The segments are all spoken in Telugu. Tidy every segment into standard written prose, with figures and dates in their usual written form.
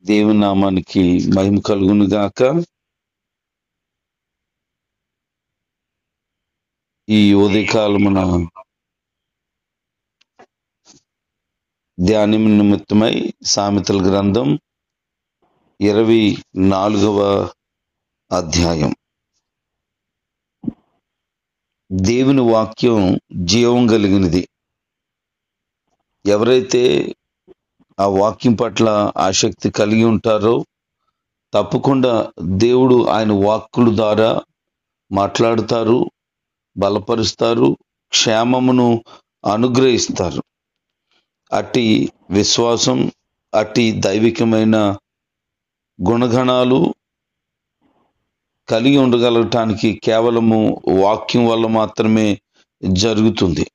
దేవుని నామానికి మహిమ కలుగును గాక. ఈ ఉదయకాలమున ధ్యానం నిమిత్తమై సామెతల గ్రంథం 24వ అధ్యాయం. దేవుని వాక్యం జీవం కలిగినది. ఎవరైతే ఆ వాక్యం పట్ల ఆసక్తి కలిగి ఉంటారో తప్పకుండా దేవుడు ఆయన వాక్కుల ద్వారా మాట్లాడుతారు, బలపరుస్తారు, క్షేమమును అనుగ్రహిస్తారు. అట్టి విశ్వాసం, అట్టి దైవికమైన గుణగణాలు కలిగి ఉండగలగటానికి కేవలము వాక్యం వల్ల మాత్రమే జరుగుతుంది.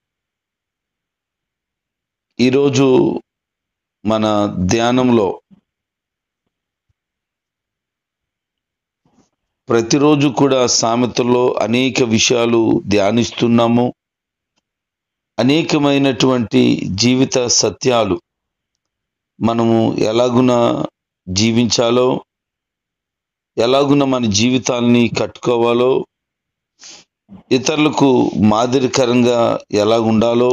ఈరోజు మన ధ్యానంలో ప్రతిరోజు కూడా సామెతల్లో అనేక విషయాలు ధ్యానిస్తున్నాము. అనేకమైనటువంటి జీవిత సత్యాలు మనము ఎలాగున జీవించాలో, ఎలాగున మన జీవితాల్ని కట్టుకోవాలో, ఇతరులకు మాదిరికరంగా ఎలాగుండాలో,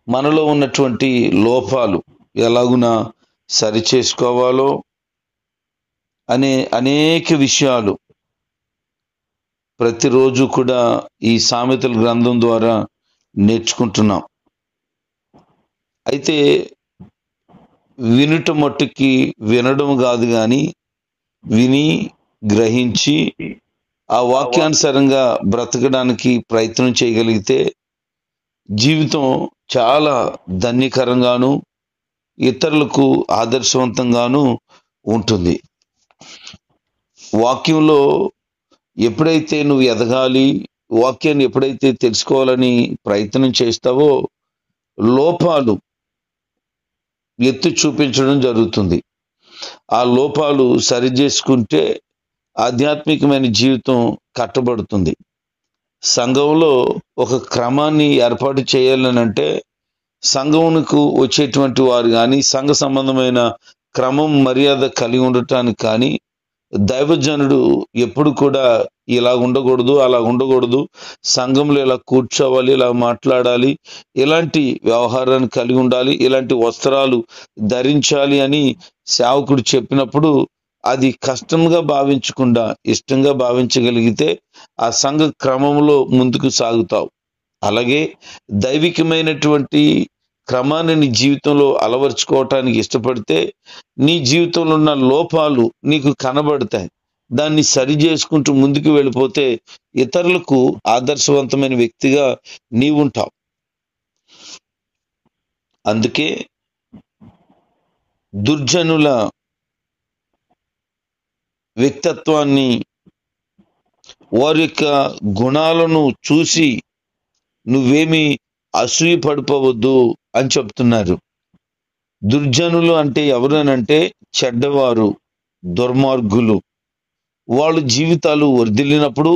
మనలో ఉన్నటువంటి లోపాలు ఎలాగున సరిచేసుకోవాలో అనే అనేక విషయాలు ప్రతిరోజు కూడా ఈ సామెతల గ్రంథం ద్వారా నేర్చుకుంటున్నాం. అయితే వినుట మట్టుకి వినడం కాదు, కానీ విని గ్రహించి ఆ వాక్యానుసారంగా బ్రతకడానికి ప్రయత్నం చేయగలిగితే జీవితం చాలా ధన్యకరంగాను ఇతరులకు ఆదర్శవంతంగాను ఉంటుంది. వాక్యంలో ఎప్పుడైతే నువ్వు ఎదగాలి, వాక్యాన్ని ఎప్పుడైతే తెలుసుకోవాలని ప్రయత్నం చేస్తావో లోపాలు ఎత్తి చూపించడం జరుగుతుంది. ఆ లోపాలు సరిచేసుకుంటే ఆధ్యాత్మికమైన జీవితం కట్టబడుతుంది. సంఘంలో ఒక క్రమాన్ని ఏర్పాటు చేయాలనంటే సంఘమునకు వచ్చేటువంటి వారు కానీ, సంఘ సంబంధమైన క్రమం మర్యాద కలిగి ఉండటానికి కానీ దైవజనుడు ఎప్పుడు కూడా ఇలా ఉండకూడదు, అలా ఉండకూడదు, సంఘంలో ఇలా కూర్చోవాలి, ఇలా మాట్లాడాలి, ఇలాంటి వ్యవహారాన్ని కలిగి ఉండాలి, ఇలాంటి వస్త్రాలు ధరించాలి అని సేవకుడు చెప్పినప్పుడు అది కష్టంగా భావించకుండా ఇష్టంగా భావించగలిగితే ఆ సంఘ క్రమంలో ముందుకు సాగుతావు. అలాగే దైవికమైనటువంటి క్రమాన్ని నీ జీవితంలో అలవర్చుకోవటానికి ఇష్టపడితే నీ జీవితంలో ఉన్న లోపాలు నీకు కనబడతాయి. దాన్ని సరి చేసుకుంటూ ముందుకు వెళ్ళిపోతే ఇతరులకు ఆదర్శవంతమైన వ్యక్తిగా నీవుంటావు. అందుకే దుర్జనుల వ్యక్తిత్వాన్ని, వారి యొక్క గుణాలను చూసి నువ్వేమి అసూయ పడిపోవద్దు అని చెప్తున్నారు. దుర్జనులు అంటే ఎవరనంటే చెడ్డవారు, దుర్మార్గులు. వాళ్ళ జీవితాలు వర్ధిల్లినప్పుడు,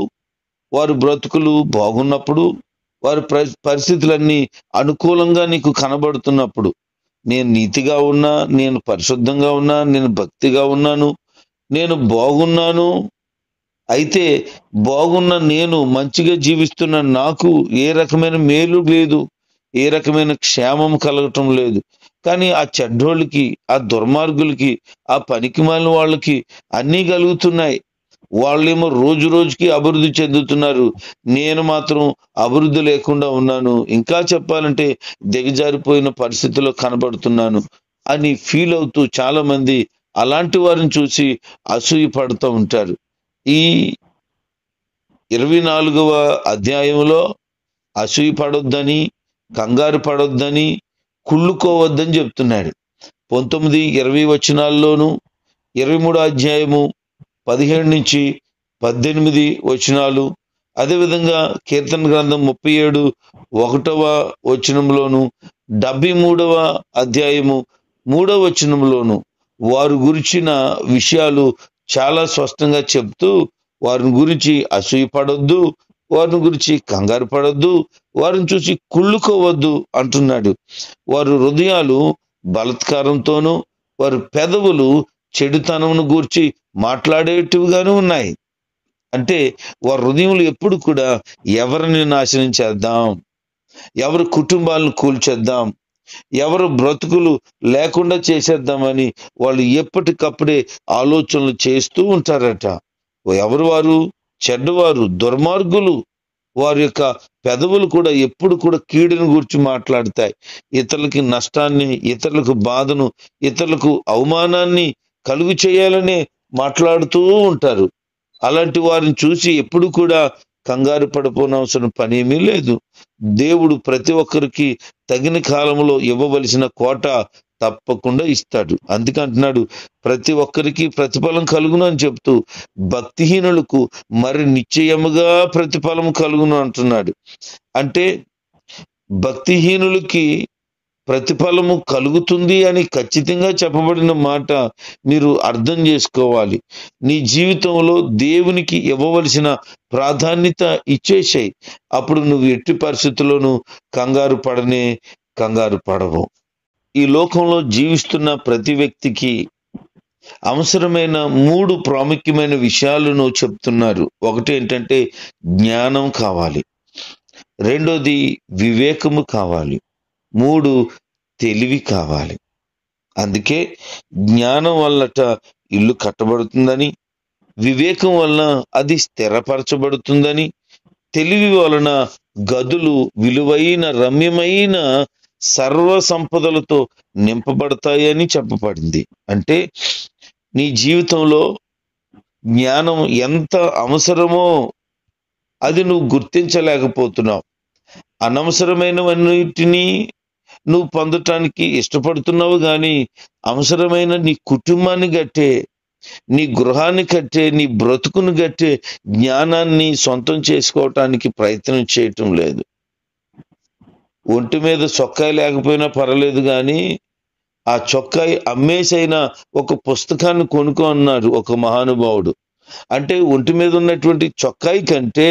వారి బ్రతుకులు బాగున్నప్పుడు, వారి పరిస్థితులన్నీ అనుకూలంగా నీకు కనబడుతున్నప్పుడు, నేను నీతిగా ఉన్నా, నేను పరిశుద్ధంగా ఉన్నా, నేను భక్తిగా ఉన్నాను, నేను బాగున్నాను, అయితే బాగున్న నేను, మంచిగా జీవిస్తున్న నాకు ఏ రకమైన మేలు లేదు, ఏ రకమైన క్షేమం కలగటం లేదు. కానీ ఆ చెడ్డోళ్ళకి, ఆ దుర్మార్గులకి, ఆ పనికిమాలిన వాళ్ళకి అన్నీ కలుగుతున్నాయి. వాళ్ళేమో రోజు రోజుకి అభివృద్ధి చెందుతున్నారు, నేను మాత్రం అభివృద్ధి లేకుండా ఉన్నాను, ఇంకా చెప్పాలంటే దిగజారిపోయిన పరిస్థితిలో కనబడుతున్నాను అని ఫీల్ అవుతూ చాలా మంది అలాంటి వారిని చూసి అసూయ పడుతూ ఉంటారు. ఈ 24వ అధ్యాయంలో అసూయ పడొద్దని, కంగారు పడొద్దని, కుళ్ళుకోవద్దని చెప్తున్నాడు. 19, 20 వచనాల్లోనూ, 23వ అధ్యాయము 17 నుంచి 18 వచనాలు, అదేవిధంగా కీర్తన గ్రంథం 37 1వ వచనంలోను, 73వ అధ్యాయము 3వ వచనంలోను వారి గురించిన విషయాలు చాలా స్పష్టంగా చెప్తూ వారిని గురించి అసూయ పడొద్దు, వారిని గురించి కంగారు పడొద్దు, వారిని చూసి కుళ్ళుకోవద్దు అంటున్నాడు. వారి హృదయాలు బలాత్కారంతోనూ వారి పెదవులు చెడుతనమును గూర్చి మాట్లాడేటివిగానే ఉన్నాయి. అంటే వారి హృదయంలో ఎప్పుడు కూడా ఎవరిని నాశనం చేద్దాం, ఎవరి కుటుంబాలను కూల్చేద్దాం, ఎవరు బ్రతుకులు లేకుండా చేసేద్దామని వాళ్ళు ఎప్పటికప్పుడే ఆలోచనలు చేస్తూ ఉంటారట. ఎవరు వారు? చెడ్డవారు, దుర్మార్గులు. వారి యొక్క పెదవులు కూడా ఎప్పుడు కూడా కీడును గురించి మాట్లాడతాయి. ఇతరులకి నష్టాన్ని, ఇతరులకు బాధను, ఇతరులకు అవమానాన్ని కలుగు చేయాలనే మాట్లాడుతూ ఉంటారు. అలాంటి వారిని చూసి ఎప్పుడు కూడా కంగారు పడిపోనవసరం పనేమీ లేదు. దేవుడు ప్రతి ఒక్కరికి తగిన కాలంలో ఇవ్వవలసిన కోట తప్పకుండా ఇస్తాడు. అందుకంటున్నాడు, ప్రతి ఒక్కరికి ప్రతిఫలం కలుగును అని చెప్తూ, భక్తిహీనులకు మరి నిశ్చయముగా ప్రతిఫలం కలుగును అంటున్నాడు. అంటే భక్తిహీనులకి ప్రతిఫలము కలుగుతుంది అని ఖచ్చితంగా చెప్పబడిన మాట మీరు అర్థం చేసుకోవాలి. నీ జీవితంలో దేవునికి ఇవ్వవలసిన ప్రాధాన్యత ఇచ్చేసాయి. అప్పుడు నువ్వు ఎట్టి పరిస్థితుల్లోనూ కంగారు పడవు. ఈ లోకంలో జీవిస్తున్న ప్రతి వ్యక్తికి అవసరమైన 3 ప్రాముఖ్యమైన విషయాలను చెప్తున్నారు. ఒకటి ఏంటంటే జ్ఞానం కావాలి, రెండోది వివేకము కావాలి, 3 తెలివి కావాలి. అందుకే జ్ఞానం వల్లట ఇల్లు కట్టబడుతుందని, వివేకం వలన అది స్థిరపరచబడుతుందని, తెలివి వలన గదులు విలువైన రమ్యమైన సర్వ సంపదలతో నింపబడతాయని చెప్పబడింది. అంటే నీ జీవితంలో జ్ఞానం ఎంత అవసరమో అది నువ్వు గుర్తించలేకపోతున్నావు. అనవసరమైనవన్నిటినీ నువ్వు పొందటానికి ఇష్టపడుతున్నావు, కానీ అవసరమైన నీ కుటుంబాన్ని కట్టే, నీ గృహాన్ని కట్టే, నీ బ్రతుకును కట్టే జ్ఞానాన్ని సొంతం చేసుకోవటానికి ప్రయత్నం చేయటం లేదు. ఒంటి మీద చొక్కాయి లేకపోయినా పర్వాలేదు, కానీ ఆ చొక్కాయి అమ్మేసైనా ఒక పుస్తకాన్ని కొనుక్కో అన్నాడు ఒక మహానుభావుడు. అంటే ఒంటి మీద ఉన్నటువంటి చొక్కాయి కంటే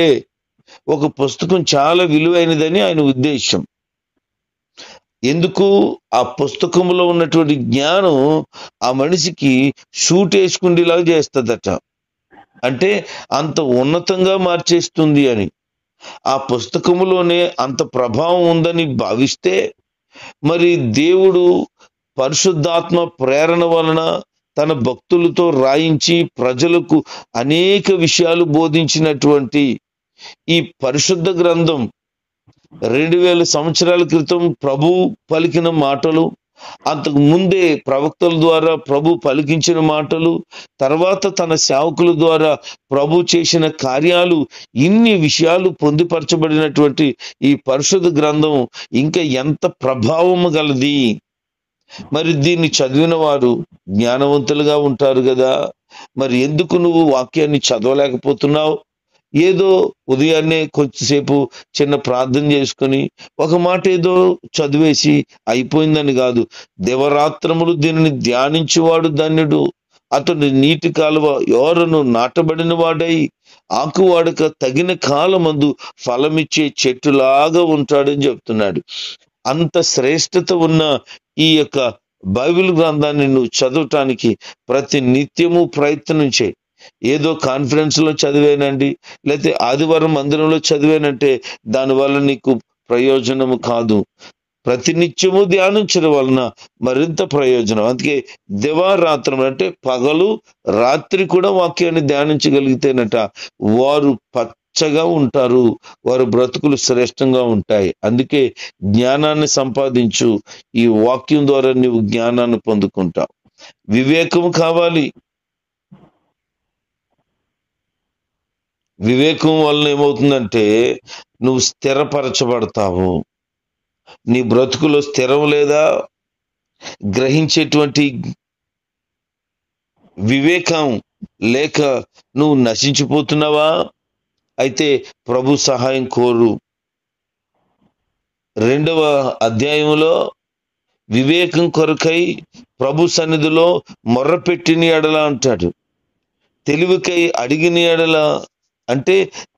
ఒక పుస్తకం చాలా విలువైనదని ఆయన ఉద్దేశం. ఎందుకు? ఆ పుస్తకంలో ఉన్నటువంటి జ్ఞానం ఆ మనిషికి షూట్ వేసుకుండేలాగా చేస్తుందట. అంటే అంత ఉన్నతంగా మార్చేస్తుంది అని. ఆ పుస్తకములోనే అంత ప్రభావం ఉందని భావిస్తే, మరి దేవుడు పరిశుద్ధాత్మ ప్రేరణ వలన తన భక్తులతో రాయించి ప్రజలకు అనేక విషయాలు బోధించినటువంటి ఈ పరిశుద్ధ గ్రంథం 2000 సంవత్సరాల క్రితం ప్రభు పలికిన మాటలు, అంతకు ముందే ప్రవక్తల ద్వారా ప్రభు పలికించిన మాటలు, తర్వాత తన సేవకుల ద్వారా ప్రభు చేసిన కార్యాలు, ఇన్ని విషయాలు పొందుపరచబడినటువంటి ఈ పరిశుద్ధ గ్రంథం ఇంకా ఎంత ప్రభావము గలది. మరి దీన్ని చదివిన వారు జ్ఞానవంతులుగా ఉంటారు కదా. మరి ఎందుకు నువ్వు వాక్యాన్ని చదవలేకపోతున్నావు? ఏదో ఉదయాన్నే కొంచెంసేపు చిన్న ప్రార్థన చేసుకుని ఒక మాట ఏదో చదివేసి అయిపోయిందని కాదు. దివరాత్రములు దీనిని ధ్యానించేవాడు ధన్యుడు, అతడు నీటి కాలువ యోరను నాటబడిన వాడై ఆకువాడక తగిన కాలమందు ఫలమిచ్చే చెట్టులాగా ఉంటాడని చెప్తున్నాడు. అంత శ్రేష్టత ఉన్న ఈ యొక్క బైబిల్ గ్రంథాన్ని నువ్వు చదవటానికి ప్రతి నిత్యము ప్రయత్నం చేయి. ఏదో కాన్ఫరెన్స్ లో చదివానండి, లేకపోతే ఆదివారం మందిరంలో చదివానంటే దానివల్ల నీకు ప్రయోజనము కాదు. ప్రతినిత్యము ధ్యానించడం వలన మరింత ప్రయోజనం. అందుకే దివారాత్రం అంటే పగలు రాత్రి కూడా వాక్యాన్ని ధ్యానించగలిగితేనట వారు పచ్చగా ఉంటారు, వారి బ్రతుకులు శ్రేష్టంగా ఉంటాయి. అందుకే జ్ఞానాన్ని సంపాదించు. ఈ వాక్యం ద్వారా నీవు జ్ఞానాన్ని పొందుకుంటావు. వివేకము కావాలి. వివేకం వలన ఏమవుతుందంటే నువ్వు స్థిరపరచబడతావు. నీ బ్రతుకులో స్థిరం లేదా? గ్రహించేటువంటి వివేకం లేక నువ్వు నశించిపోతున్నావా? అయితే ప్రభు సహాయం కోరు. 2వ అధ్యాయంలో వివేకం కొరకై ప్రభు సన్నిధిలో మొర్రపెట్టిన ఎడల అంటాడు. తెలివికై అడిగిన ఎడల అంటే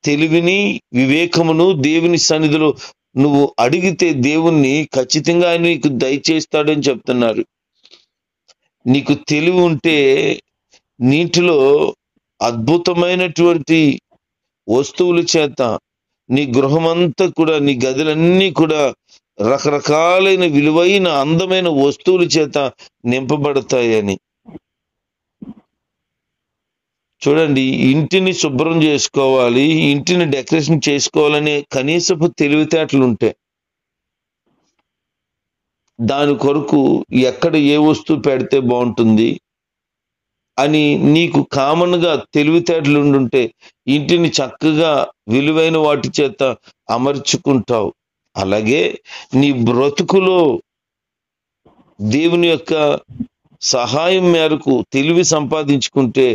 తెలివిని వివేకమును దేవుని సన్నిధిలో నువ్వు అడిగితే దేవుణ్ణి ఖచ్చితంగా ఆయన నీకు దయచేస్తాడని చెప్తున్నారు. నీకు తెలివి ఉంటే నీటిలో అద్భుతమైనటువంటి వస్తువుల చేత నీ గృహమంతా కూడా, నీ గదులన్నీ కూడా రకరకాలైన విలువైన అందమైన వస్తువుల చేత నింపబడతాయని. చూడండి, ఇంటిని శుభ్రం చేసుకోవాలి, ఇంటిని డెకరేషన్ చేసుకోవాలనే కనీసపు తెలివితేటలు ఉంటే దాని కొరకు ఎక్కడ ఏ వస్తువు పెడితే బాగుంటుంది అని నీకు కామన్గా తెలివితేటలు ఉండుంటే ఇంటిని చక్కగా విలువైన వాటి చేత అమర్చుకుంటావు. అలాగే నీ బ్రతుకులో దేవుని యొక్క సహాయం మేరకు తెలివి సంపాదించుకుంటే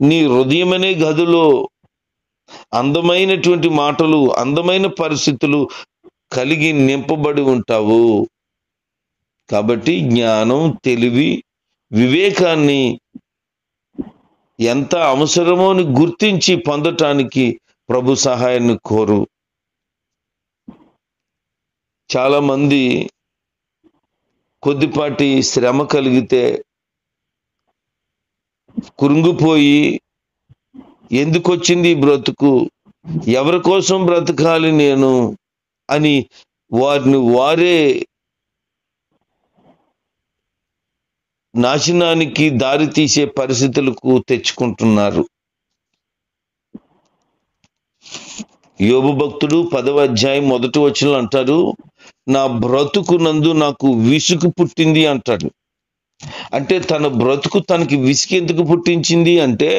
నీ హృదయమనే గదిలో అందమైనటువంటి మాటలు, అందమైన పరిస్థితులు కలిగి నింపబడి ఉంటావు. కాబట్టి జ్ఞానం, తెలివి, వివేకాన్ని ఎంత అవసరమో అని గుర్తించి పొందటానికి ప్రభు సహాయాన్ని కోరు. చాలా మంది కొద్దిపాటి శ్రమ కలిగితే కురుంగిపోయి ఎందుకు వచ్చింది ఈ బ్రతుకు, ఎవరి కోసం బ్రతకాలి నేను అని వారిని వారే నాశనానికి దారి తీసే పరిస్థితులకు తెచ్చుకుంటున్నారు. యోబు భక్తుడు 10వ అధ్యాయం 1వ వచనంలో అంటారు, నా బ్రతుకునందు నాకు విసుగు పుట్టింది అంటాడు. అంటే తన బ్రతుకు తనకి విసుగు ఎందుకు పుట్టించింది అంటే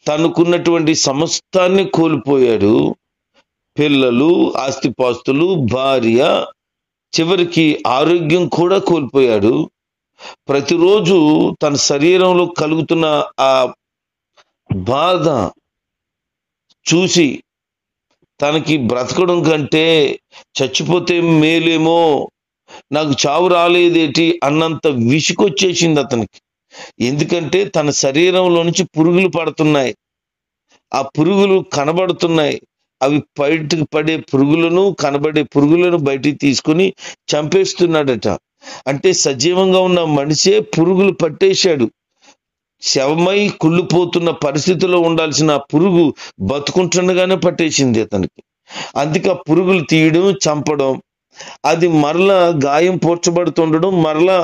తనకున్నటువంటి సమస్తాన్ని కోల్పోయాడు. పిల్లలు, ఆస్తిపాస్తులు, భార్య, చివరికి ఆరోగ్యం కూడా కోల్పోయాడు. ప్రతిరోజు తన శరీరంలో కలుగుతున్న ఆ బాధ చూసి తనకి బ్రతకడం కంటే చచ్చిపోతే మేలేమో, నాకు చావు రాలేదేటి అన్నంత విసుకొచ్చేసింది అతనికి. ఎందుకంటే తన శరీరంలో నుంచి పురుగులు పడుతున్నాయి, ఆ పురుగులు కనబడుతున్నాయి. అవి బయటకు పడే పురుగులను, కనబడే పురుగులను బయటికి తీసుకొని చంపేస్తున్నాడట. అంటే సజీవంగా ఉన్న మనిషే పురుగులు పట్టేశాడు. శవమై కుళ్ళిపోతున్న పరిస్థితిలో ఉండాల్సిన పురుగు బతుకుంటుండగానే పట్టేసింది అతనికి. అందుకే ఆ పురుగులు తీయడం, చంపడం, అది మరలా గాయం పోర్చబడుతుండడం, మరలా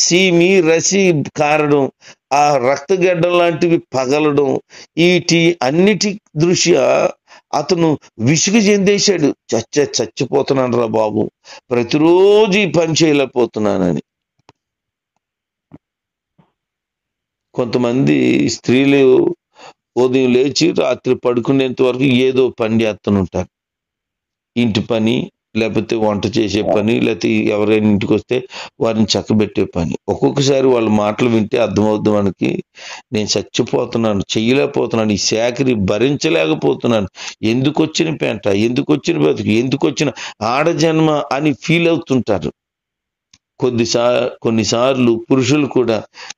సీమి రసి కారడం, ఆ రక్తగడ్డ లాంటివి పగలడం, వీటి అన్నిటి దృష్ట్యా అతను విసుగు చెందేశాడు. చచ్చిపోతున్నాను రా బాబు, ప్రతిరోజు ఈ పని చేయలేకపోతున్నానని. కొంతమంది స్త్రీలు ఉదయం లేచి రాత్రి పడుకునేంత వరకు ఏదో పని చేస్తుంటారు. ఇంటి పని, లేకపోతే వంట చేసే పని, లేకపోతే ఎవరైనా ఇంటికి వస్తే వారిని చక్కబెట్టే పని. ఒక్కొక్కసారి వాళ్ళ మాటలు వింటే అర్థమవుద్ది మనకి, నేను చచ్చిపోతున్నాను, చెయ్యలేకపోతున్నాను, ఈ సేకరి భరించలేకపోతున్నాను, ఎందుకు వచ్చిన పెంట, ఎందుకు వచ్చిన బతుకు, ఎందుకు వచ్చిన ఆడజన్మ అని ఫీల్ అవుతుంటారు. కొన్నిసార్లు పురుషులు కూడా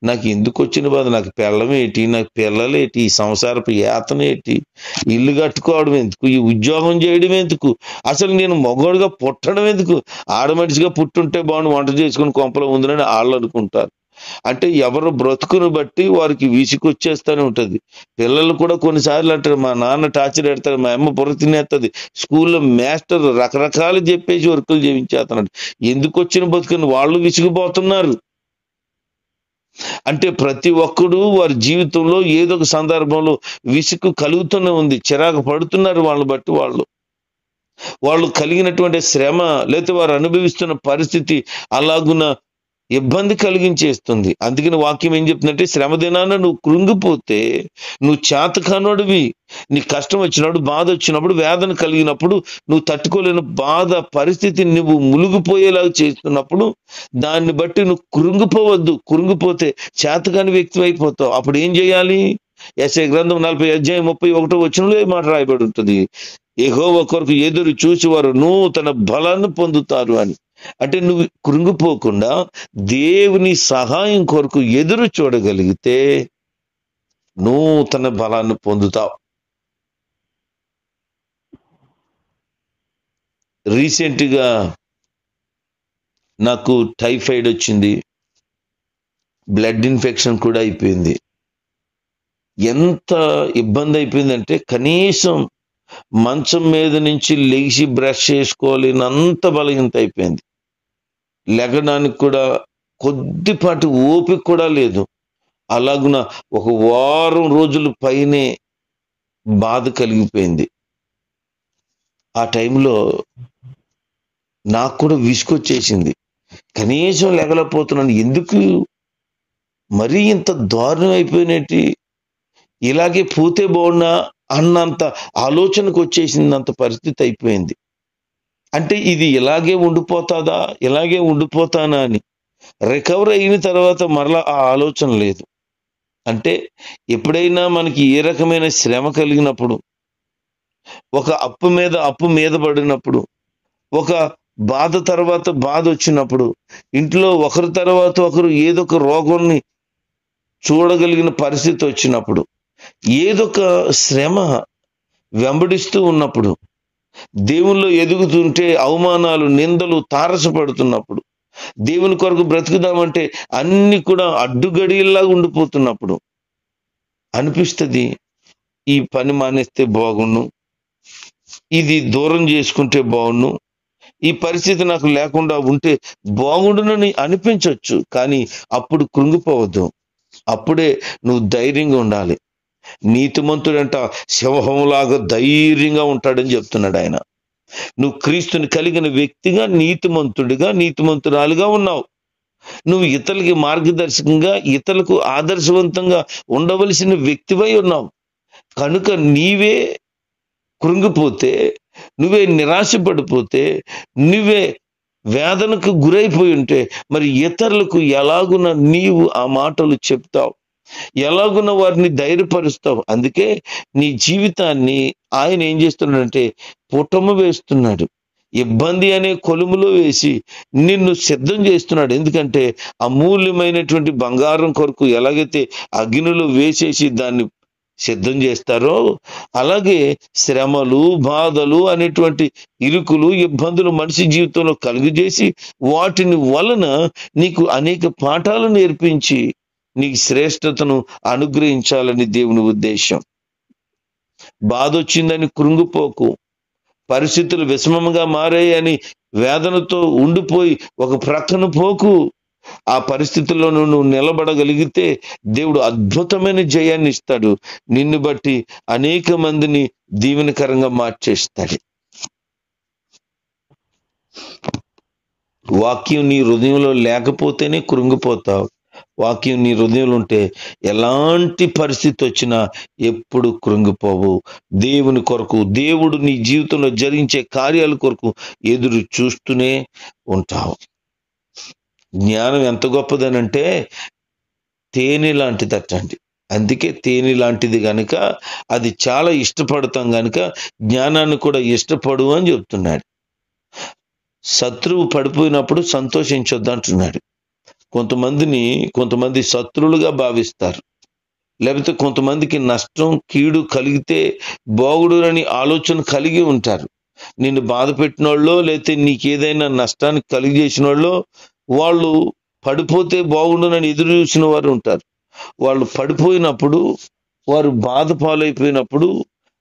నాకు ఎందుకు వచ్చిన బాధ, నాకు పెళ్ళమేటి, నాకు పిల్లలేటి, ఈ సంసారపు యాతన ఏంటి, ఇల్లు కట్టుకోవడం ఎందుకు, ఈ ఉద్యోగం చేయడం ఎందుకు, అసలు నేను మగవాడిగా పుట్టడం ఎందుకు, ఆడమనిషిగా పుట్టుంటే బాగుండు, వంట చేసుకుని కొంపలో ఉందని వాళ్ళు అనుకుంటారు. అంటే ఎవరు బ్రతుకును బట్టి వారికి విసుకొచ్చేస్తూనే ఉంటుంది. పిల్లలు కూడా కొన్నిసార్లు అంటారు, మా నాన్న టార్చర్ పెడతారు, మా అమ్మ బుర్ర తినేస్తుంది, స్కూల్లో మాస్టర్ రకరకాలు చెప్పేసి వర్కులు చేయించేస్తున్నాడు, ఎందుకు వచ్చిన బతుకుని వాళ్ళు విసిగిపోతున్నారు. అంటే ప్రతి ఒక్కడు వారి జీవితంలో ఏదో ఒక సందర్భంలో విసుగు కలుగుతూనే ఉంది, చిరాకు పడుతున్నారు. వాళ్ళని బట్టి వాళ్ళు కలిగినటువంటి శ్రమ, లేకపోతే వారు అనుభవిస్తున్న పరిస్థితి అలాగున ఇబ్బంది కలిగించేస్తుంది. అందుకని వాక్యం ఏం చెప్తుందంటే, శ్రమ దినాన నువ్వు కృంగిపోతే, నువ్వు చేతకానోడివి, నీ కష్టం వచ్చినప్పుడు, బాధ వచ్చినప్పుడు, వేదన కలిగినప్పుడు, నువ్వు తట్టుకోలేని బాధ పరిస్థితి నువ్వు మునిగిపోయేలాగా చేస్తున్నప్పుడు దాన్ని బట్టి నువ్వు కృంగిపోవద్దు. కృంగిపోతే చేతకాని వ్యక్తి అయిపోతావు. అప్పుడు ఏం చేయాలి? యెషయా గ్రంథం 40 అధ్యాయం 31 వచనంలో ఈ మాట రాయబడి ఉంటుంది, యెహోవా కొరకు ఎదురు చూసి వారు నూతన బలాన్ని పొందుతారు అని. అంటే నువ్వు కృంగిపోకుండా దేవుని సహాయం కొరకు ఎదురు చూడగలిగితే నూతన బలాన్ని పొందుతావు. రీసెంట్గా నాకు టైఫాయిడ్ వచ్చింది. బ్లడ్ ఇన్ఫెక్షన్ కూడా అయిపోయింది. ఎంత ఇబ్బంది అయిపోయిందంటే కనీసం మంచం మీద నుంచి లేచి బ్రష్ చేసుకోలేనంత బలహీనత అయిపోయింది. లెగడానికి కూడా కొద్దిపాటి ఓపిక కూడా లేదు. అలాగున ఒక వారం రోజుల పైనే బాధ కలిగిపోయింది. ఆ టైంలో నాకు కూడా విసుకొచ్చేసింది. కనీసం లేగలేకపోతున్నాను, ఎందుకు మరీ ఇంత దారుణం అయిపోయినట్టు, ఇలాగే పోతే బాగున్నా అన్నంత ఆలోచనకు వచ్చేసింది. అంత పరిస్థితి అయిపోయింది. అంటే ఇది ఇలాగే ఉండిపోతాదా, ఇలాగే ఉండిపోతానా అని. రికవర్ అయిన తర్వాత మరలా ఆ ఆలోచన లేదు. అంటే ఎప్పుడైనా మనకి ఏ రకమైన శ్రమ కలిగినప్పుడు, ఒక అప్పు మీద పడినప్పుడు, ఒక బాధ తర్వాత బాధ వచ్చినప్పుడు, ఇంట్లో ఒకరి తర్వాత ఒకరు ఏదో ఒక రోగాన్ని చూడగలిగిన పరిస్థితి వచ్చినప్పుడు, ఏదొక శ్రమ వెంబడిస్తూ ఉన్నప్పుడు, దేవుల్లో ఎదుగుతుంటే అవమానాలు, నిందలు తారసపడుతున్నప్పుడు, దేవుని కొరకు బ్రతుకుదామంటే అన్ని కూడా అడ్డుగడియల్లా ఉండిపోతున్నప్పుడు అనిపిస్తుంది, ఈ పని మానేస్తే బాగుండు, ఇది దూరం చేసుకుంటే బాగుండు, ఈ పరిస్థితి నాకు లేకుండా ఉంటే బాగుండునని అనిపించవచ్చు. కానీ అప్పుడు కృంగిపోవద్దు. అప్పుడే నువ్వు ధైర్యంగా ఉండాలి. నీతిమంతుడంట సింహంలాగా ధైర్యంగా ఉంటాడని చెప్తున్నాడు ఆయన. నువ్వు క్రీస్తుని కలిగిన వ్యక్తిగా, నీతిమంతుడిగా, నీతిమంతురాలుగా ఉన్నావు. నువ్వు ఇతరులకి మార్గదర్శకంగా, ఇతరులకు ఆదర్శవంతంగా ఉండవలసిన వ్యక్తివై ఉన్నావు. కనుక నీవే కృంగిపోతే, నువ్వే నిరాశపడిపోతే, నువ్వే వేదనకు గురైపోయి ఉంటే మరి ఇతరులకు ఎలాగున నీవు ఆ మాటలు చెప్తావు, ఎలాగున వారిని ధైర్యపరుస్తావు. అందుకే నీ జీవితాన్ని ఆయన ఏం చేస్తున్నాడంటే పుటము వేస్తున్నాడు, ఇబ్బంది అనే కొలుములో వేసి నిన్ను సిద్ధం చేస్తున్నాడు. ఎందుకంటే అమూల్యమైనటువంటి బంగారం కొరకు ఎలాగైతే అగ్నిలో వేసేసి దాన్ని సిద్ధం చేస్తారో, అలాగే శ్రమలు, బాధలు అనేటువంటి ఇరుకులు, ఇబ్బందులు మనిషి జీవితంలో కలుగజేసి వాటిని వలన నీకు అనేక పాఠాలు నేర్పించి నీకు శ్రేష్టతను అనుగ్రహించాలని దేవుని ఉద్దేశం. బాధ వచ్చిందని కృంగిపోకు, పరిస్థితులు విషమంగా మారాయని వేదనతో ఉండిపోయి ఒక ప్రక్కన పోకు. ఆ పరిస్థితుల్లో నువ్వు నిలబడగలిగితే దేవుడు అద్భుతమైన జయాన్ని ఇస్తాడు. నిన్ను బట్టి అనేక మందిని దీవెనకరంగా మార్చేస్తాడు. వాక్యం నీ హృదయంలో లేకపోతేనే కృంగిపోతావు. వాక్యం నీ హృదయంలో ఉంటే ఎలాంటి పరిస్థితి వచ్చినా ఎప్పుడు కృంగిపోవు. దేవుని కొరకు, దేవుడు నీ జీవితంలో జరిగించే కార్యాల కొరకు ఎదురు చూస్తూనే ఉంటావు. జ్ఞానం ఎంత గొప్పదనంటే తేనె లాంటిదటండి. అందుకే తేనె లాంటిది కనుక అది చాలా ఇష్టపడతాం కనుక జ్ఞానాన్ని కూడా ఇష్టపడు అని చెప్తున్నాడు. శత్రువు పడిపోయినప్పుడు సంతోషించొద్దు అంటున్నాడు. కొంతమంది శత్రువులుగా భావిస్తారు, లేకపోతే కొంతమందికి నష్టం, కీడు కలిగితే బాగుడునని ఆలోచన కలిగి ఉంటారు. నిన్ను బాధ పెట్టిన వాళ్ళో, లేకపోతే నీకేదైనా నష్టానికి కలిగజేసిన వాళ్ళో, వాళ్ళు పడిపోతే బాగుండునని ఎదురు చూసిన వారు ఉంటారు. వాళ్ళు పడిపోయినప్పుడు, వారు బాధ పాలైపోయినప్పుడు,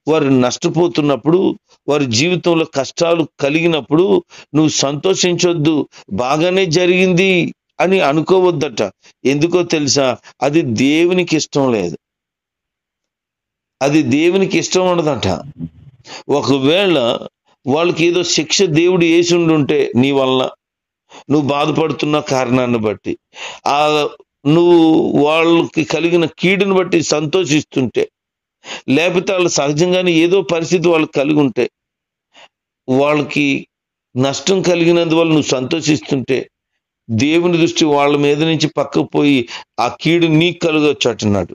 వారు నష్టపోతున్నప్పుడు, వారి జీవితంలో కష్టాలు కలిగినప్పుడు నువ్వు సంతోషించొద్దు, బాగానే జరిగింది అని అనుకోవద్దట. ఎందుకో తెలుసా? అది దేవునికి ఇష్టం లేదు, అది దేవునికి ఇష్టం ఉండదట. ఒకవేళ వాళ్ళకి ఏదో శిక్ష దేవుడు వేసి ఉండుంటే నీ వలన, నువ్వు బాధపడుతున్న కారణాన్ని బట్టి, నువ్వు వాళ్ళకి కలిగిన కీడుని బట్టి సంతోషిస్తుంటే, లేకపోతే వాళ్ళు సహజంగానే ఏదో పరిస్థితి వాళ్ళకి కలిగి ఉంటే, వాళ్ళకి నష్టం కలిగినందువల్ల నువ్వు సంతోషిస్తుంటే, దేవుని దృష్టి వాళ్ళ మీద నుంచి పక్కకు పోయి ఆ కీడు నీకు కలగొచ్చు అంటున్నాడు.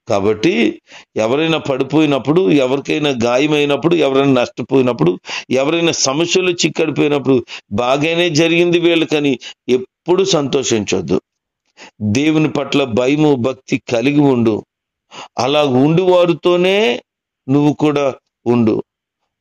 కాబట్టి ఎవరైనా పడిపోయినప్పుడు, ఎవరికైనా గాయమైనప్పుడు, ఎవరైనా నష్టపోయినప్పుడు, ఎవరైనా సమస్యలు చిక్కడిపోయినప్పుడు బాగానే జరిగింది వీళ్ళకని ఎప్పుడు సంతోషించొద్దు. దేవుని పట్ల భయము, భక్తి కలిగి ఉండు. అలా ఉండి వారితోనే నువ్వు కూడా ఉండు.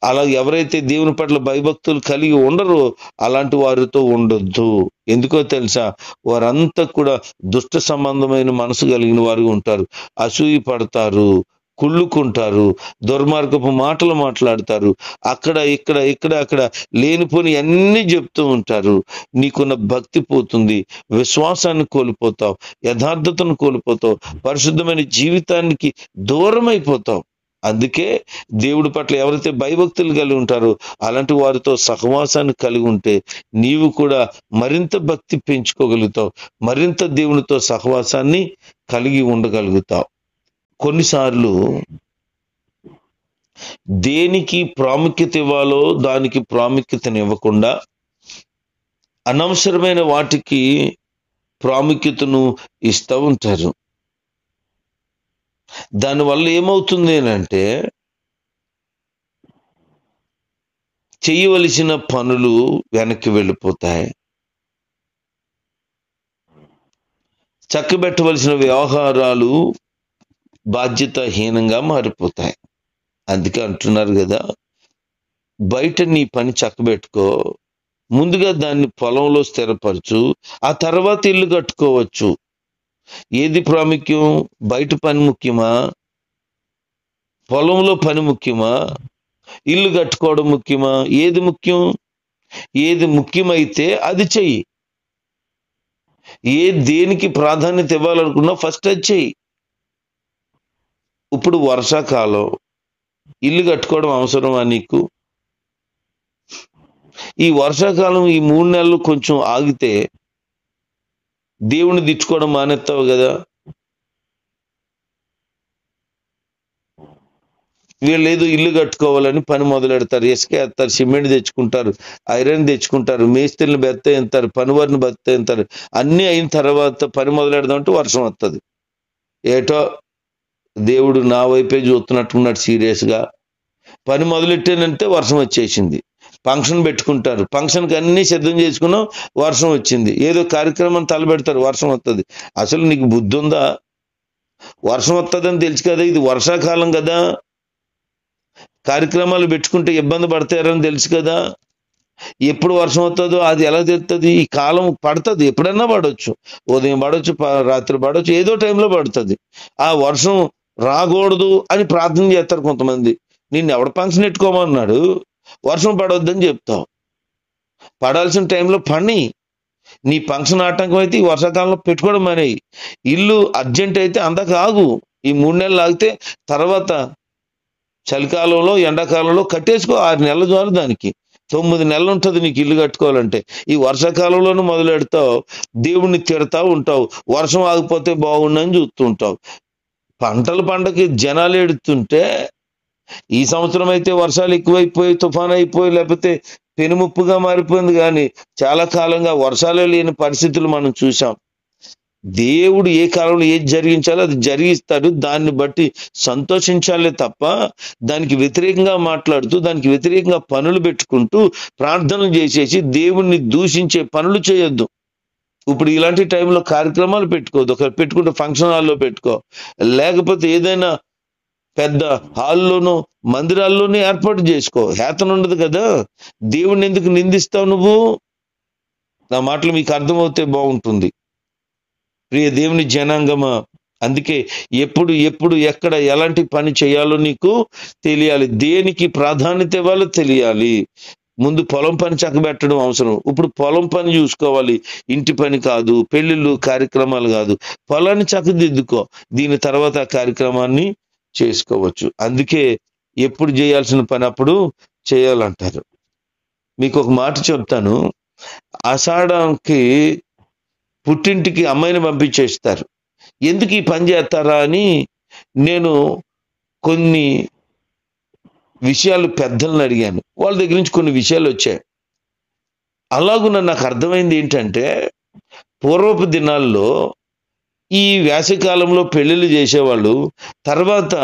అలా ఎవరైతే దేవుని పట్ల భయభక్తులు కలిగి ఉండరో అలాంటి వారితో ఉండొద్దు. ఎందుకో తెలుసా? వారంతా కూడా దుష్ట సంబంధమైన మనసు కలిగిన వారు ఉంటారు. అసూయ పడతారు, కుళ్ళుకుంటారు, దుర్మార్గపు మాటలు మాట్లాడతారు, అక్కడ ఇక్కడ ఇక్కడ అక్కడ లేనిపోని అన్నీ చెప్తూ ఉంటారు. నీకున్న భక్తి పోతుంది, విశ్వాసాన్ని కోల్పోతావు, యథార్థతను కోల్పోతావు, పరిశుద్ధమైన జీవితానికి దూరం అయిపోతావు. అందుకే దేవుడి పట్ల ఎవరైతే భయభక్తులు కలిగి ఉంటారో అలాంటి వారితో సహవాసాన్ని కలిగి ఉంటే నీవు కూడా మరింత భక్తి పెంచుకోగలుగుతావు, మరింత దేవునితో సహవాసాన్ని కలిగి ఉండగలుగుతావు. కొన్నిసార్లు దేనికి ప్రాముఖ్యత ఇవ్వాలో దానికి ప్రాముఖ్యతనివ్వకుండా అనవసరమైన వాటికి ప్రాముఖ్యతను ఇస్తూ ఉంటారు. దానివల్ల ఏమవుతుంది అంటే చేయవలసిన పనులు వెనక్కి వెళ్ళిపోతాయి, చక్కబెట్టవలసిన వ్యవహారాలు బాధ్యతాహీనంగా మారిపోతాయి. అందుకే అంటున్నారు కదా, బయట నీ పని చక్కబెట్టుకో, ముందుగా దాన్ని పొలంలో స్థిరపరచు, ఆ తర్వాత ఇల్లు కట్టుకోవచ్చు. ఏది ప్రాముఖ్యం? బయట పని ముఖ్యమా, పొలంలో పని ముఖ్యమా, ఇల్లు కట్టుకోవడం ముఖ్యమా? ఏది ముఖ్యం? ఏది ముఖ్యమైతే అది చెయ్యి. దేనికి ప్రాధాన్యత ఇవ్వాలనుకున్నా ఫస్ట్ అది చెయ్యి. ఇప్పుడు వర్షాకాలం, ఇల్లు కట్టుకోవడం అవసరమా నీకు? ఈ వర్షాకాలం ఈ 3 నెలలు కొంచెం ఆగితే దేవుని తిట్టుకోవడం మానేస్తావు కదా. వీళ్ళు ఏదో ఇల్లు కట్టుకోవాలని పని మొదలెడతారు, ఇసుక వేస్తారు, సిమెంట్ తెచ్చుకుంటారు, ఐరన్ తెచ్చుకుంటారు, మేస్త్రిని బెత్తేస్తారు, పనివారిని బెత్తేస్తారు. అన్నీ అయిన తర్వాత పని మొదలెడదామంటే వర్షం వస్తుంది. ఏటో దేవుడు నా వైపే చూస్తున్నట్టున్నాడు సీరియస్గా. పని మొదలెట్టానంటే వర్షం వచ్చేసింది. ఫంక్షన్ పెట్టుకుంటారు, ఫంక్షన్కి అన్నీ సిద్ధం చేసుకున్నాం, వర్షం వచ్చింది. ఏదో కార్యక్రమం తలపెడతారు, వర్షం వస్తుంది. అసలు నీకు బుద్ధి ఉందా? వర్షం వస్తుందని తెలుసు కదా, ఇది వర్షాకాలం కదా, కార్యక్రమాలు పెట్టుకుంటే ఇబ్బంది పడతారని తెలుసు కదా. ఎప్పుడు వర్షం వస్తుందో అది ఎలా తెలుస్తుంది? ఈ కాలం పడుతుంది, ఎప్పుడన్నా పడవచ్చు, ఉదయం పడవచ్చు, రాత్రి పడవచ్చు, ఏదో టైంలో పడుతుంది. ఆ వర్షం రాకూడదు అని ప్రార్థన చేస్తారు కొంతమంది. నిన్ను ఎవడ ఫంక్షన్ పెట్టుకోమన్నాడు? వర్షం పడవద్దని చెప్తావు. పడాల్సిన టైంలో పని. నీ ఫంక్షన్ ఆటంకం అయితే ఈ వర్షాకాలంలో పెట్టుకోవడం అనేవి. ఇల్లు అర్జెంట్ అయితే అందాక ఆగు, ఈ 3 నెలలు ఆగితే తర్వాత చలికాలంలో ఎండాకాలంలో కట్టేసుకో. 6 నెలలు చాలు దానికి, 9 నెలలు ఉంటుంది నీకు ఇల్లు కట్టుకోవాలంటే. ఈ వర్షాకాలంలోనూ మొదలెడతావు, దేవుణ్ణి తిడతా ఉంటావు, వర్షం ఆగిపోతే బాగుండని చూస్తూ ఉంటావు. పంటకి జనాలు ఎడుతుంటే ఈ సంవత్సరం అయితే వర్షాలు ఎక్కువైపోయి, తుఫాన్ అయిపోయి, లేకపోతే పెనుముప్పుగా మారిపోయింది. కానీ చాలా కాలంగా వర్షాలే లేని పరిస్థితులు మనం చూసాం. దేవుడు ఏ కాలంలో ఏది జరిగించాలో అది జరిగిస్తాడు. దాన్ని బట్టి సంతోషించాలే తప్ప దానికి వ్యతిరేకంగా మాట్లాడుతూ, దానికి వ్యతిరేకంగా పనులు పెట్టుకుంటూ, ప్రార్థనలు చేసేసి దేవుణ్ణి దూషించే పనులు చేయొద్దు. ఇప్పుడు ఇలాంటి టైంలో కార్యక్రమాలు పెట్టుకోవద్దు. ఒకరు పెట్టుకుంటే ఫంక్షన్ హాల్లో పెట్టుకో, లేకపోతే ఏదైనా పెద్ద హాల్లోనూ మందిరాల్లోనే ఏర్పాటు చేసుకో. హేతన ఉండదు కదా. దేవుణ్ణి ఎందుకు నిందిస్తావు నువ్వు? నా మాటలు మీకు అర్థమవుతే బాగుంటుంది. ప్రియ దేవుని జనాంగమా, అందుకే ఎప్పుడు ఎక్కడ ఎలాంటి పని చేయాలో నీకు తెలియాలి. దేనికి ప్రాధాన్యత ఇవ్వాలో తెలియాలి. ముందు పొలం పని చక్కబెట్టడం అవసరం. ఇప్పుడు పొలం పని చూసుకోవాలి, ఇంటి పని కాదు, పెళ్ళిళ్ళు కార్యక్రమాలు కాదు. పొలాన్ని చక్కదిద్దుకో, దీని తర్వాత ఆ కార్యక్రమాన్ని చేసుకోవచ్చు. అందుకే ఎప్పుడు చేయాల్సిన పని అప్పుడు చేయాలంటారు. మీకు ఒక మాట చెప్తాను. ఆషాఢంకి పుట్టింటికి అమ్మాయిని పంపించేస్తారు. ఎందుకు ఈ పని చేస్తారా అని నేను కొన్ని విషయాలు పెద్దలను అడిగాను. వాళ్ళ దగ్గర నుంచి కొన్ని విషయాలు వచ్చాయి. అలాగున నాకు అర్థమైంది ఏంటంటే, పూర్వపు దినాల్లో ఈ వేసవికాలంలో పెళ్లిళ్ళు చేసేవాళ్ళు, తర్వాత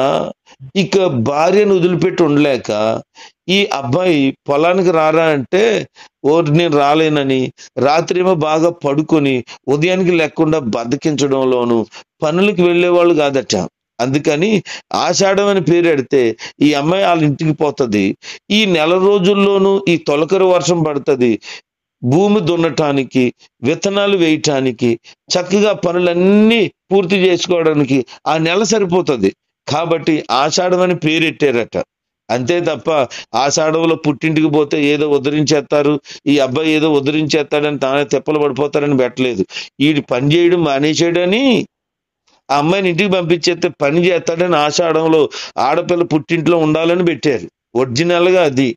ఇక భార్యను వదిలిపెట్టి ఉండలేక ఈ అబ్బాయి పొలానికి రారా అంటే నేను రాలేనని రాత్రి ఏమో బాగా పడుకొని ఉదయానికి లేకుండా బద్దకించడంలోను పనులకి వెళ్ళేవాళ్ళు కాదట. అందుకని ఆషాఢం అని పేరు పెడితే ఈ అమ్మాయి వాళ్ళ ఇంటికి పోతుంది. ఈ నెల రోజుల్లోనూ ఈ తొలకరి వర్షం పడుతుంది. భూమి దున్నటానికి, విత్తనాలు వేయటానికి, చక్కగా పనులన్నీ పూర్తి చేసుకోవడానికి ఆ నెల సరిపోతుంది. కాబట్టి ఆషాఢం అని పేరెట్టారట. అంతే తప్ప ఆషాఢంలో పుట్టింటికి పోతే ఏదో ఉద్ధరించేస్తారు, ఈ అబ్బాయి ఏదో ఉద్ధరించేస్తాడని తానే తెప్పలు పడిపోతారని పెట్టలేదు. వీడి పని చేయడం మానేసాడని ఆ అమ్మాయిని ఇంటికి పంపించేస్తే పని చేస్తాడని ఆషాఢంలో ఆడపిల్ల పుట్టింట్లో ఉండాలని పెట్టారు. ఒరిజినల్గా అది.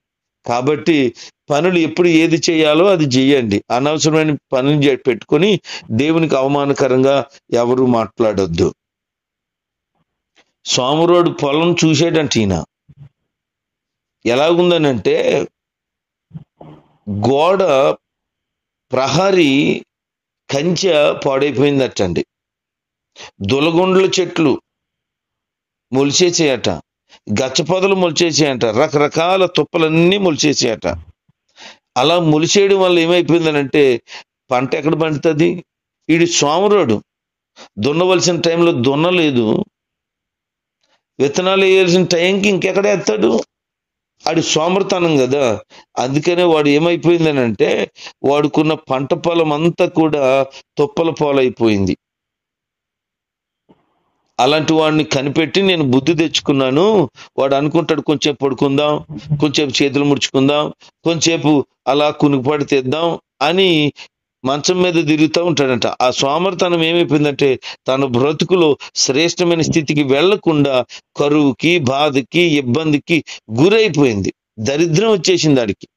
కాబట్టి పనులు ఎప్పుడు ఏది చేయాలో అది చేయండి. అనవసరమైన పనులు పెట్టుకొని దేవునికి అవమానకరంగా ఎవరు మాట్లాడొద్దు. సోమరోడు పొలం చూసేటంట ఈయన. ఎలాగుందనంటే గోడ ప్రహరీ కంచె పాడైపోయిందటండి. దులగొండ్ల చెట్లు మొలిచేసాయట, గచ్చపొదలు మొలిచేసాయట, రకరకాల తుప్పలన్నీ మొలిచేసాయట. అలా మొలిచేయడం వల్ల ఏమైపోయిందనంటే పంట ఎక్కడ పండుతుంది? వీడి సోమరోడు దున్నవలసిన టైంలో దున్నలేదు, విత్తనాలు వేయాల్సిన టైంకి ఇంకెక్కడ వేస్తాడు? వాడి సోమర్తనం కదా. అందుకనే వాడు ఏమైపోయిందనంటే వాడుకున్న పంట పొలం అంతా కూడా తుప్పల పాలైపోయింది. అలాంటి వాడిని కనిపెట్టి నేను బుద్ధి తెచ్చుకున్నాను. వాడు అనుకుంటాడు కొంచెం పడుకుందాం, కొంచెంసేపు చేతులు ముడుచుకుందాం, కొంచెంసేపు అలా కునుకుపాటు తెద్దాం అని మంచం మీద తిరుగుతూ ఉంటాడంట. ఆ సోమర్తనం ఏమైపోయిందంటే తన బ్రతుకులో శ్రేష్టమైన స్థితికి వెళ్లకుండా కరువుకి, బాధకి, ఇబ్బందికి గురైపోయింది. దరిద్రం వచ్చేసింది వాడికి.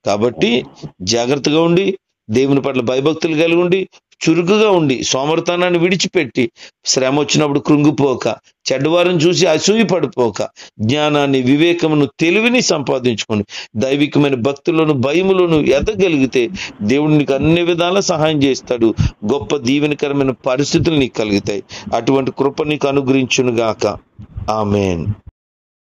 కాబట్టి జాగ్రత్తగా ఉండి, దేవుని పట్ల భయభక్తులు కలిగి ఉండి, చురుకుగా ఉండి, సోమర్తనాన్ని విడిచిపెట్టి, శ్రమ వచ్చినప్పుడు కృంగిపోక, చెడ్డవారిని చూసి అసూయ పడిపోక, జ్ఞానాన్ని, వివేకమును, తెలివిని సంపాదించుకొని దైవికమైన భక్తులను, భయములను ఎదగలిగితే దేవుడు నీకు అన్ని విధాలా సహాయం చేస్తాడు. గొప్ప దీవెనకరమైన పరిస్థితులు నీకు కలుగుతాయి. అటువంటి కృప నీకు అనుగ్రహించును గాక. ఆమేన్.